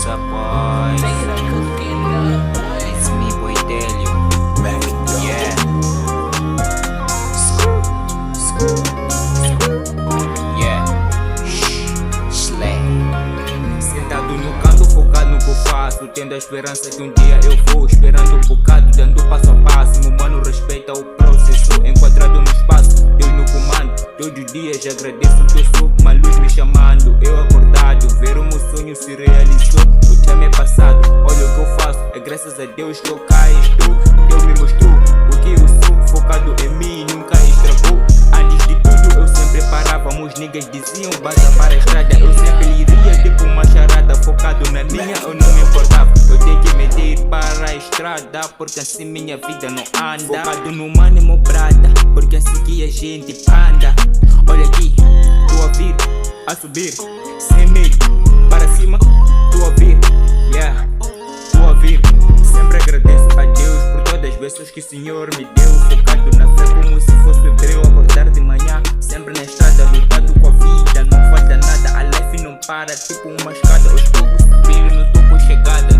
up, boys? It's me, boy Delio. Yeah. Yeah. Slay. Sentado no canto, focado no que eu faço, tendo a esperança que um dia eu vou. Esperando um bocado, dando passo a passo. Meu mano respeita o processo, enquadrado no espaço, Deus no comando. Todos os dias agradeço que eu sou, uma luz me chamando. Eu acordado, ver o meu sonho se realizou. O tempo é passado, olha o que eu faço. É graças a Deus que eu cá estou. Deus me mostrou o que eu sou, focado em mim nunca estragou. Antes de tudo eu sempre parava, meus niggas diziam basta para a estrada. Eu sempre iria tipo uma charada, focado na minha eu não me importava. Eu tenho que meter para a estrada, porque assim minha vida não anda. Focado no mano e meu brada, porque assim que a gente anda. Olha aqui, tô a vir, a subir, sem medo, para cima, tô a vir, yeah, tô a vir. Sempre agradeço a Deus por todas as bênçãos que o Senhor me deu. Focado na fé como se fosse hebreu, acordar de manhã, sempre na estrada, lutando com a vida, não falta nada, a life não para, tipo uma escada, aos poucos subindo no topo chegada.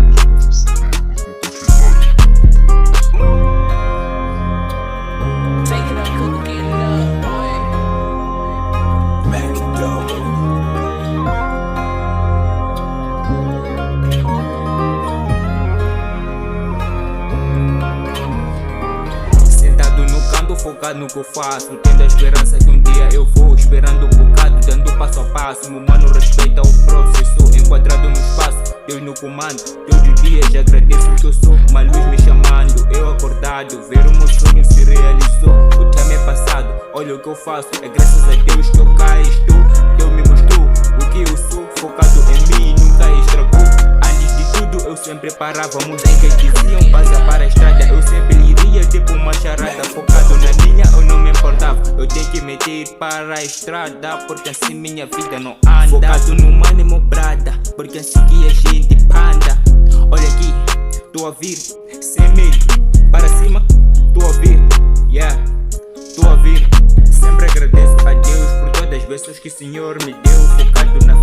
Focado no que eu faço, tendo a esperança que um dia eu vou. Esperando um bocado, dando passo a passo. Meu mano respeita o processo, enquadrado no espaço, Deus no comando. Todos os dias agradeço que eu sou, uma luz me chamando. Eu acordado, ver o meu sonho se realizou. O tempo é passado, olha o que eu faço. É graças a Deus que eu cá estou. Deus me mostrou o que eu sou, focado em mim nunca estragou. Antes de tudo eu sempre parava, meus niggas diziam passa para a estrada. Eu sempre iria tipo uma charada, focado na minha eu não me importava. Eu tenho que meter para a estrada, porque assim minha vida não anda. Focado no mano e meu brada, porque assim que a gente anda. Olha aqui, tô a vir, sem medo, para cima, tô a vir, yeah, tô a vir. Sempre agradeço a Deus por todas as bênçãos que o Senhor me deu. Focado na